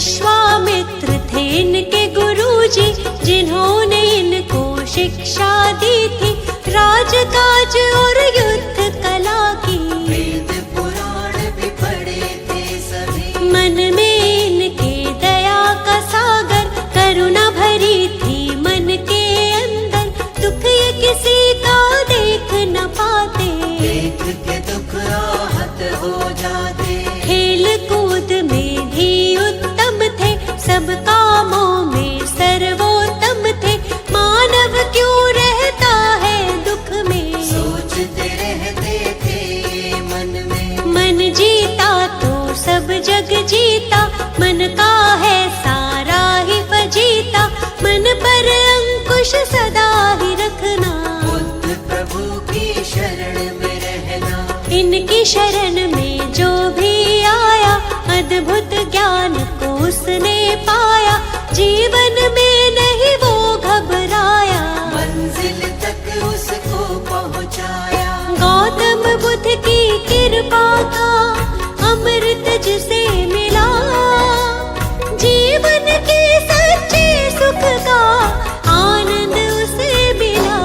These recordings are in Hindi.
विश्वामित्र थे इनके गुरुजी, जिन्होंने इनको शिक्षा दी थी राजकाज और युद्ध कला की। वेद पुराण भी पढ़े थे सभी, मन में इनके दया का सागर, करुणा भरी थी मन के अंदर, दुख ये किसी का देख न पाते, देख के दुख आहत हो जाते। खेल कूद में भी उत्तम थे, सब कामों में सर्वोत्तम थे, मानव क्यों रहता है दुख में, सोचते रहते थे मन में। मन जीता तो सब जग जीता, मन का है सारा ही फजीता, मन पर अंकुश सदा ही रखना, बुद्ध प्रभु की शरण में रहना। इनकी शरण में जो भी आया, अद्भुत ज्ञान को उसने पाया, जीवन में नहीं वो घबराया, मंजिल तक उसको पहुंचाया। गौतम बुद्ध की कृपा का अमृत जिसे मिला, जीवन के सच्चे सुख का आनंद उसे मिला।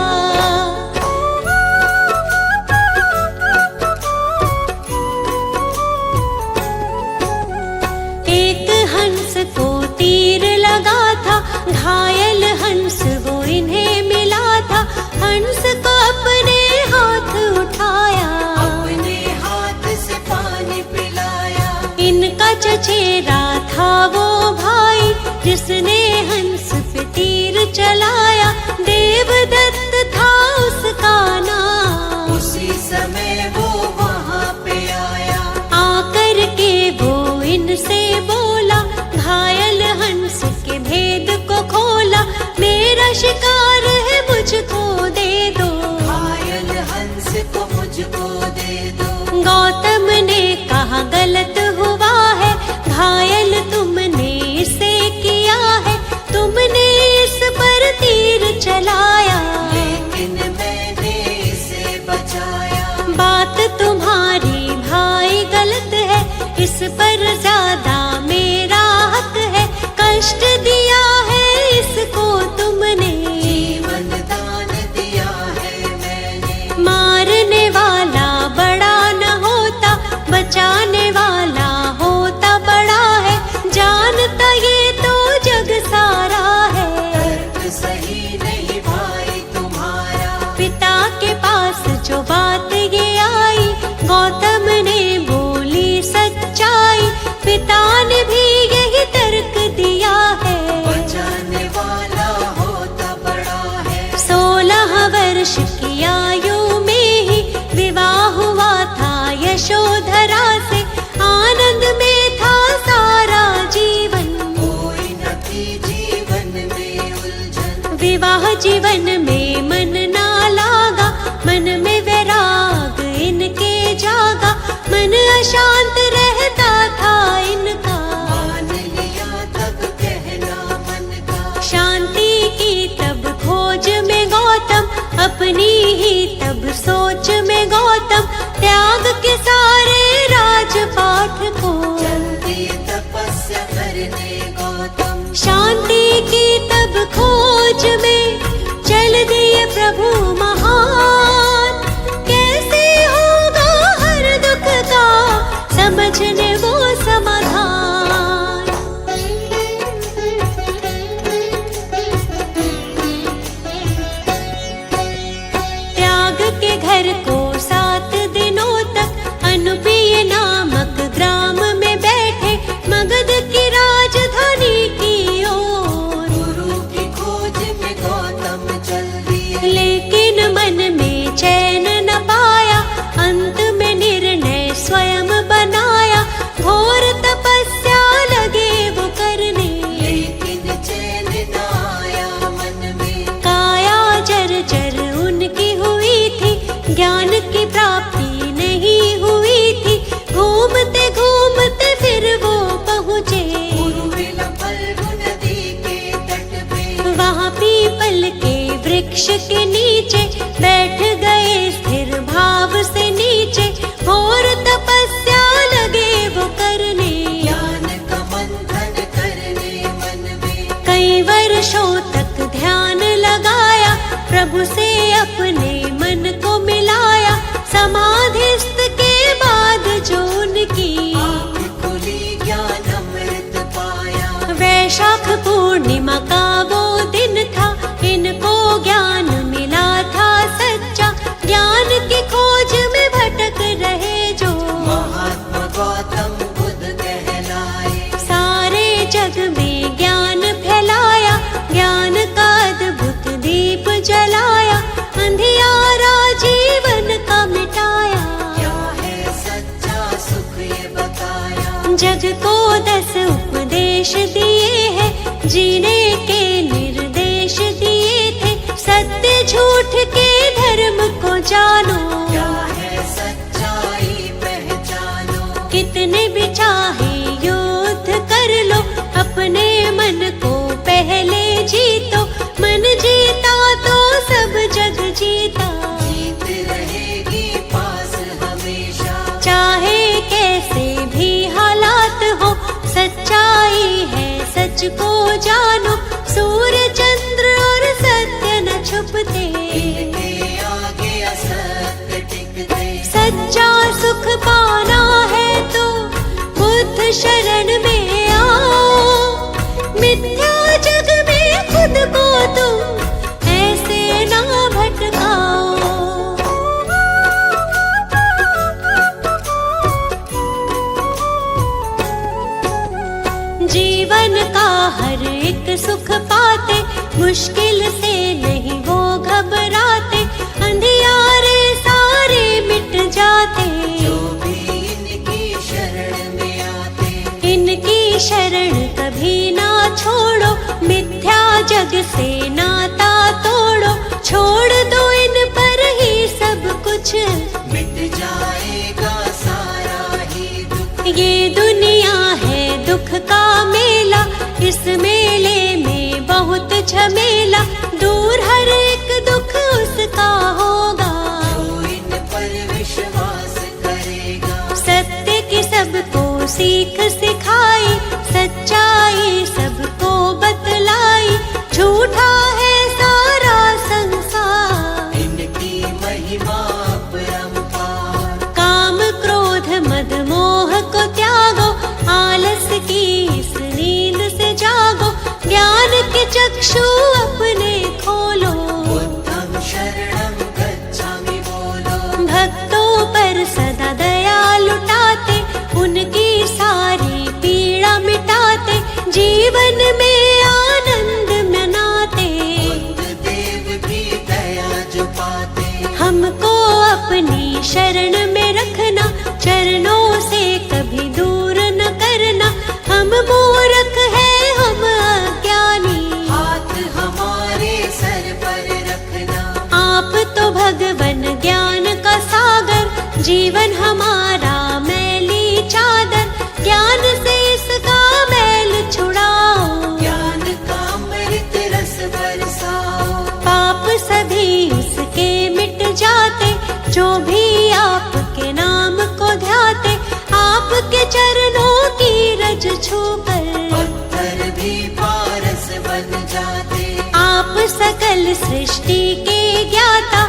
एक हंस को तीर लगा था, घायल हंस वो इन्हें मिला था, हंस को अपने हाथ उठाया, अपने हाथ से पानी पिलाया। इनका चचेरा था वो भाई, जिसने हंस पे तीर चलाया, देवदत्त था उसका नाम, उसी समय वो वहाँ पे आया। आकर के वो इनसे बोला, घायल हंस के भेद को खोला, मेरा शिकार है मुझको दे दो, घायल हंस को मुझको दे दो। गौतम ने कहा गलत हुआ है, घायल तुमने इसे किया है, तुमने इस पर तीर चलाया, लेकिन मैंने इसे बचाया। बात तुम्हारी भाई गलत है, इस पर ज्यादा मेरा हक है, कष्ट दिया है इसको तुमने, जीवन दान दिया है मैंने। मारने वाला बड़ा न होता, बचाने वाला होता बड़ा है, जानता ये तो जग सारा है, तर्क सही नहीं भाई तुम्हारा। पिता के पास जो बात ये आई, गौतम ने बोली सच्चाई, पिता ने भी यही तर्क दिया है, बचाने वाला होता बड़ा है। 16 वर्ष की आयु में ही विवाह हुआ था यशोधरा से, आनंद में था सारा जीवन, कोई न थी जीवन में उलझन। विवाह जीवन में मन ना लागा, मन में वैराग इनके जागा, मन अशांत रहता था इनका, मान लिया तब कहना मन का। शांति की तब खोज में गौतम, अपनी ही तब सोच में गौतम, त्याग के सारे राजपाठ को, जल्दी तपस्या करने गौतम। शांति की तब खोज में चल दिए प्रभु महान, कैसे होगा हर दुख का समझने वो समाधान। त्याग के घर को 7 दिनों तक अनुपीय नामक ग्राम पूर्णिमा का वो दिन था, इनको ज्ञान मिला था सच्चा। ज्ञान की खोज में भटक रहे जो महात्मा गौतम बुद्ध कहलाए। सारे जग में ज्ञान फैलाया, ज्ञान का अद्भुत दीप जलाया, अंधियारा जीवन का मिटाया। क्या है सच्चा सुख ये बताया। जग को 10 उपदेश दिए हैं, जीने के निर्देश दिए थे। सत्य झूठ के धर्म को जानो, क्या है सच्चाई पहचानो। कितने भी चाहे युद्ध कर लो, अपने मन को पहले जीतो। मन जीता तो सब जग जीता। जीत रहेगी पास हमेशा। चाहे कैसे भी हालात हो, सच्चाई है सच को जानो। सूर्य चंद्र और सत्य न छुपते, इनके आगे असत्य टिकते। सच्चा सुख पाना है तो बुद्ध शरण में आओ। मिथ्या जग में खुद को तुम ऐसे ना भटकाओ। जीवन का हर एक सुख पाते, मुश्किल से नहीं वो घबराते। अंधियारे सारे मिट जाते, जो भी इनकी शरण में आते। इनकी शरण कभी ना छोड़ो। मिथ्या जग से नाता तोड़ो, छोड़ दो इन पर ही सब कुछ। मिट जाएगा सारा ही दुख। ये दुनिया है दुख का मेला, इस मेले में बहुत झमेला। दूर हर एक दुख उसका होगा, जो इन पर विश्वास करेगा। सत्य की सबको सीख सिखाई, सच्चाई सबको बतलाई। झूठा है सारा संसार, इनकी महिमा अपरंपार। काम क्रोध मद मोह को त्यागो, आलस की इस नींद से जागो। ज्ञान के चक्षु अपने खोलो, बुद्धं शरणं गच्छामि बोलो। भक्तों पर सदा दया लुटाते, उनकी सारी पीड़ा मिटाते। जीवन में आनंद मनाते, बुद्ध देव भी दया जो पाते। हमको अपनी शरण में रखना, चरणों से कभी दूर न करना। हम मूर्ख हैं हम अज्ञानी, हाथ हमारे सर पर रखना। आप तो भगवन ज्ञान का सागर। जीवन हमारा मैली चादर, ज्ञान से इसका मैल छुड़ाओ। ज्ञान का अमृत रस बरसाओ। पाप सभी उसके मिट जाते, जो भी आपके नाम को ध्याते। आपके चरणों की रज छूकर पत्थर भी पारस बन जाते। आप सकल सृष्टि के ज्ञाता।